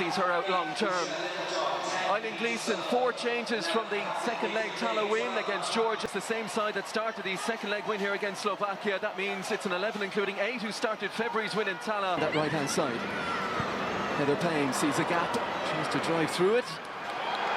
sees her out long term. Eileen Gleeson, 4 changes from the second leg Tala win against Georgia. It's the same side that started the second leg win here against Slovakia. That means it's an 11, including 8 who started February's win in Tala. That right-hand side. Heather Payne sees a gap, tries to drive through it.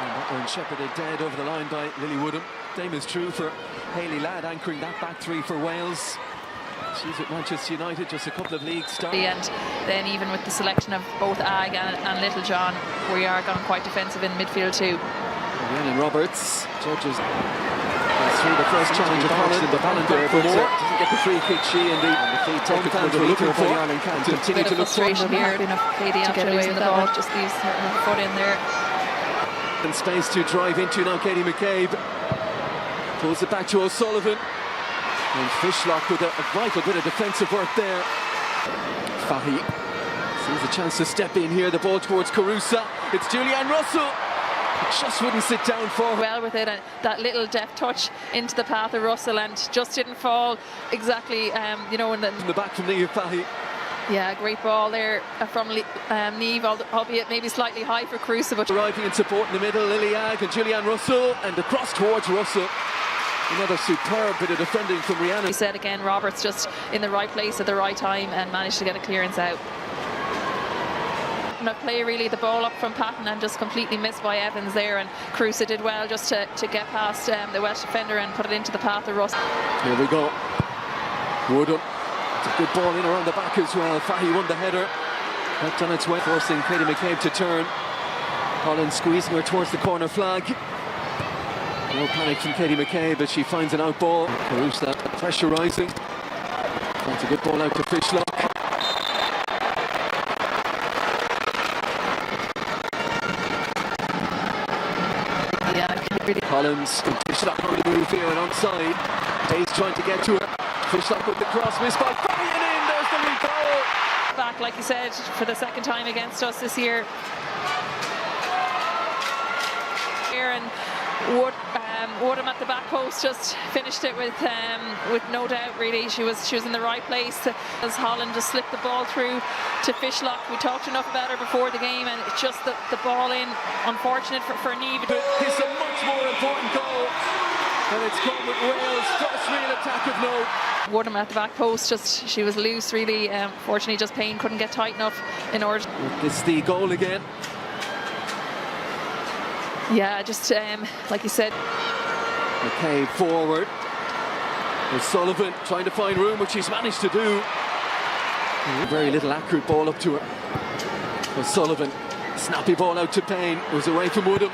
And that one shepherded dead over the line by Lily Woodham. Same is true for Hayley Ladd, anchoring that back three for Wales. She's at Manchester United, just a couple of leagues start. And then even with the selection of both Ag and Little John, we are gone quite defensive in midfield too. Rhiannon Roberts judges through the first challenge of Holland in the Ballandore for more. Doesn't get the free kick, she and the home fans were looking for. Ireland can continue to look for. Frustration here, enough Katie to get away with that one. Just leaves her foot in there. And space to drive into now. Katie McCabe pulls it back to O'Sullivan. And Fishlock with a vital bit of defensive work there. Fahy sees a chance to step in here. The ball towards Carusa. It's Julianne Russell. It just wouldn't sit down for her. Well with it, that little deft touch into the path of Russell, and just didn't fall exactly, you know, in the back from Niamh Fahy. Yeah, great ball there from Niamh, albeit maybe slightly high for Carusa. But arriving in support in the middle, Lily Ag and Julianne Russell, and the cross towards Russell. Another superb bit of defending from Rhiannon. We said again, Roberts just in the right place at the right time and managed to get a clearance out. No play really, the ball up from Patton and just completely missed by Evans there, and Carusa did well just to get past the Welsh defender and put it into the path of Russell. Here we go. Woodham. It's a good ball in around the back as well. Fahy won the header. Kept on its way, forcing Katie McCabe to turn. Holland squeezing her towards the corner flag. No panic from Katie McCabe as she finds an out ball. Carusa, pressure rising. That's a good ball out to Fishlock. Collins and Fishlock on the move here and onside. Hayes trying to get to her. Fishlock with the cross, missed by Fahy, and in, there's the lead goal. Back, like you said, for the second time against us this year. Here and Woodham at the back post just finished it with no doubt really. She was in the right place as Holland just slipped the ball through to Fishlock. We talked enough about her before the game, and it's just the ball in, unfortunate for Niamh. It's a much more important goal, and it's come with Wales' first real attack of note. Woodham at the back post, just she was loose really. Fortunately, just Payne couldn't get tight enough in order. It's the goal again. Yeah, just like you said. McCabe forward. O'Sullivan trying to find room, which she's managed to do. Very little accurate ball up to her. O'Sullivan, snappy ball out to Payne. It was away from Woodham.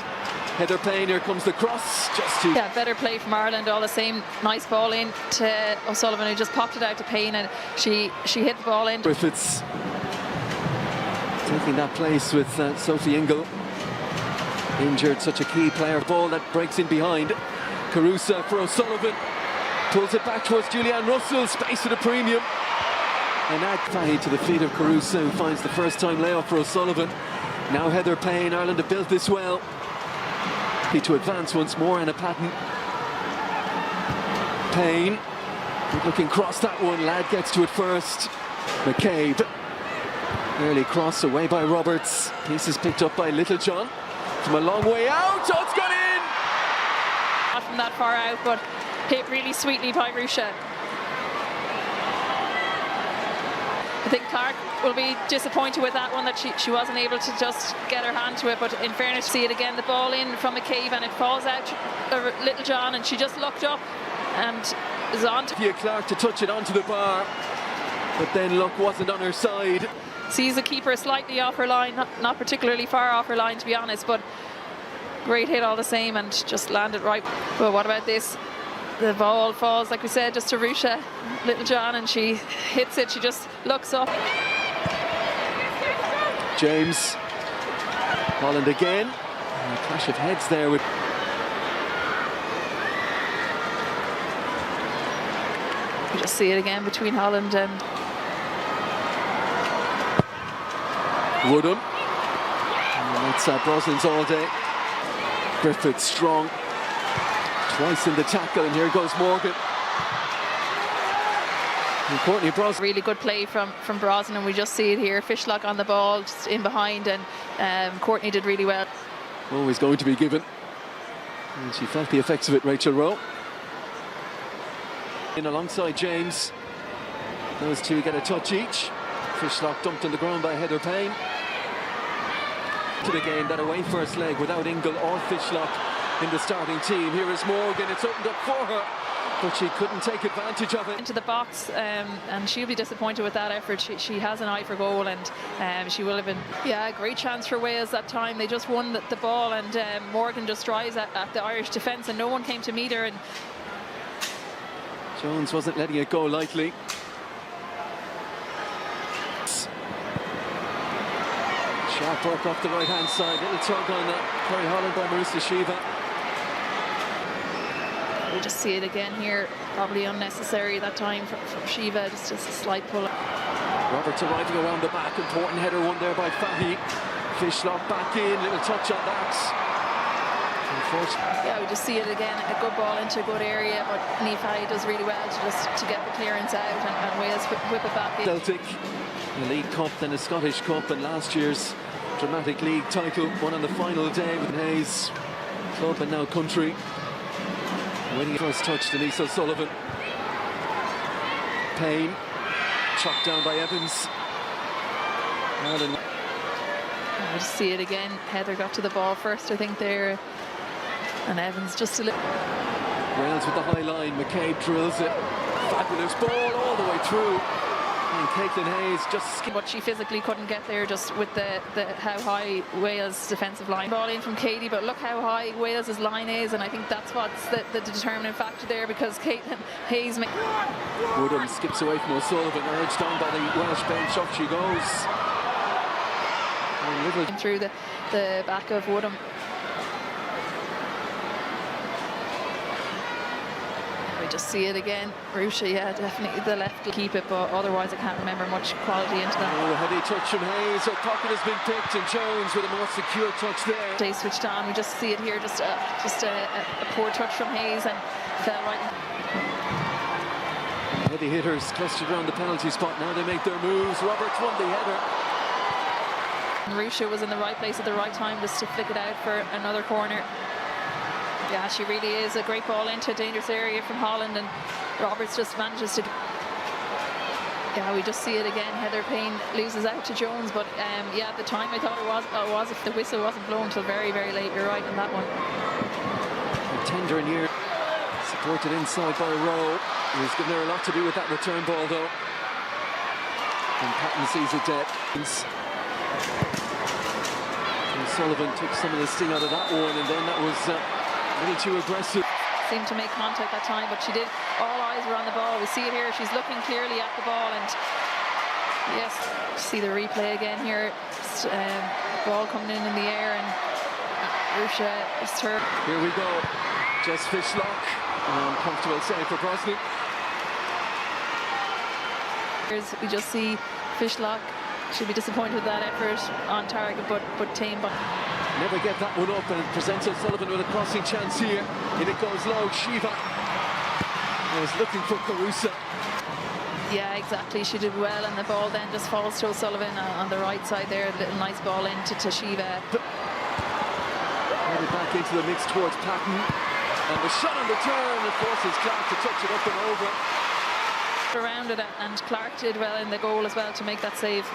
Heather Payne, here comes the cross. Yeah, better play from Ireland all the same. Nice ball in to O'Sullivan, who just popped it out to Payne, and she hit the ball in. Griffiths taking that place with Sophie Ingle. Injured, such a key player. Ball that breaks in behind. Carusa for O'Sullivan. Pulls it back towards Julianne Russell. Space at a premium. And Ag Fahy to the feet of Carusa, who finds the first time layoff for O'Sullivan. Now Heather Payne. Ireland have built this well. To advance once more, Anna Patton. Payne. Good looking cross, that one. Ladd gets to it first. McCabe. Early cross away by Roberts. Pieces picked up by Littlejohn. From a long way out, oh, it's gone in! Not from that far out, but hit really sweetly by Rusha. I think Clark will be disappointed with that one, that she wasn't able to just get her hand to it, but in fairness, see it again, the ball in from McCabe, and it falls out to Littlejohn, and she just looked up and is on to Clark to touch it onto the bar, but then luck wasn't on her side. Sees the keeper slightly off her line, not particularly far off her line to be honest, but great hit all the same and just landed right. But what about this? The ball falls, like we said, just to Rusha Littlejohn, and she hits it. She just looks up. James. Holland again. And a clash of heads there with... You just see it again between Holland and... Woodham. And that's Brosnan's all day. Griffith strong. Twice in the tackle, and here goes Morgan. And Courtney Brosnan. Really good play from Brosnan, and we just see it here. Fishlock on the ball, just in behind, and Courtney did really well. Always going to be given. And she felt the effects of it, Rachel Rowe. In alongside James. Those two get a touch each. Fishlock dumped on the ground by Heather Payne. To the game, that away first leg without Ingle or Fishlock in the starting team. Here is Morgan, it's opened up for her, but she couldn't take advantage of it. Into the box, and she'll be disappointed with that effort. She has an eye for goal, and she will have been, yeah, a great chance for Wales that time. They just won the ball, and Morgan just drives at the Irish defence, and no one came to meet her. And Jones wasn't letting it go lightly. Sharp work off the right hand side, little tug on Kerry Holland by Marissa Shiva. We just see it again here, probably unnecessary that time from Shiva, just a slight pull. Roberts arriving around the back, important header one there by Fahy. Fishlock back in, little touch on that. Yeah, we just see it again, a good ball into a good area, but Fahy does really well to get the clearance out, and Wales whip it back in. Celtic, the League Cup, then a Scottish Cup, and last year's dramatic league title won on the final day with Hayes club and now country. Winning first touch, Denise O'Sullivan. Payne, chopped down by Evans. Ireland. We just see it again. Heather got to the ball first, I think, there, and Evans just a little. Wales with the high line. McCabe drills it. Fabulous ball all the way through. And Caitlin Hayes just... But she physically couldn't get there, just with the how high Wales' defensive line. Ball in from Katie, but look how high Wales' line is, and I think that's what's the determining factor there, because Caitlin Hayes... Woodham skips away from O'Sullivan, urged on by the Welsh bench. Off she goes. Through the back of Woodham. We just see it again. Rusha, yeah, definitely the left will keep it, but otherwise I can't remember much quality into that. Oh, heavy touch from Hayes. Her pocket has been picked, and Jones with a more secure touch there. They switched on. We just see it here, just a poor touch from Hayes, and fell right in. Heavy hitters clustered around the penalty spot. Now they make their moves. Roberts won the header. Rusha was in the right place at the right time just to flick it out for another corner. Yeah, she really is a great ball into a dangerous area from Holland, and Roberts just manages to... Yeah, we just see it again. Heather Payne loses out to Jones, but yeah, at the time I thought it was if the whistle wasn't blown until very, very late. You're right on that one. A tender in here, supported inside by Rowe, who's given her a lot to do with that return ball though. And Patton sees it dead. Sullivan took some of the sting out of that one, and then that was really too aggressive. Seemed to make contact that time, but she did. All eyes were on the ball. We see it here. She's looking clearly at the ball, and yes, see the replay again here. Ball coming in the air, and Rusha is her. Here we go. Just Fishlock. Comfortable save for Brosnan. We just see Fishlock. She'll be disappointed with that effort on target, but tame. Never get that one up, and presents O'Sullivan with a crossing chance here. In it goes low. Shiva is looking for Carusa. Yeah, exactly. She did well, and the ball then just falls to O'Sullivan on the right side there. A little nice ball into Shiva. Headed back into the mix towards Patton, and the shot on the turn, and forces Clark to touch it up and over. Around it, and Clark did well in the goal as well to make that save.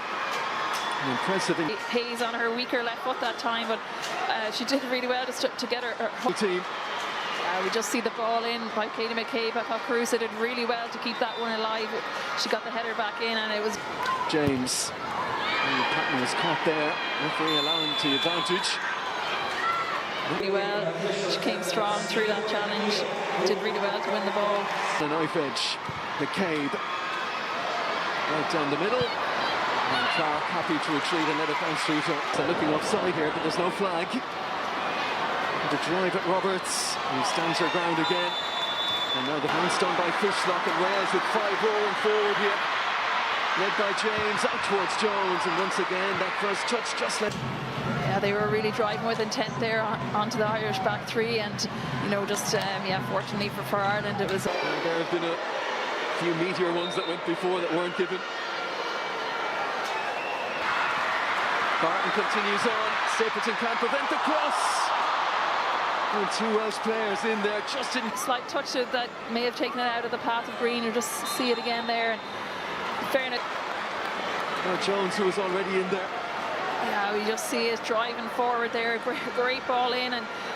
Impressive. Hayes on her weaker left foot that time, but she did really well just to get her team. We just see the ball in by Katie McCabe. I thought Carusa did really well to keep that one alive. She got the header back in, and it was James. And Patton was caught there. Referee allowing to advantage. Really well. She came strong through that challenge. Did really well to win the ball. The knife edge. McCabe right down the middle, and Clark happy to retreat and let it bounce through. So looking offside here, but there's no flag. And the drive at Roberts, who stands her ground again, and now the hands done by Fishlock, and Wales with 5 rolling forward here, led by James out towards Jones, and once again that first touch just let. Yeah, they were really driving with intent there onto the Irish back three, and you know, just yeah, fortunately for Ireland, it was. There have been a few meteor ones that went before that weren't given. Barton continues on. Stapleton can't prevent the cross. And 2 Welsh players in there just in. Slight touch that may have taken it out of the path of green. You just see it again there. And fairness. Jones, who was already in there. Yeah, we just see it driving forward there. Great ball in, and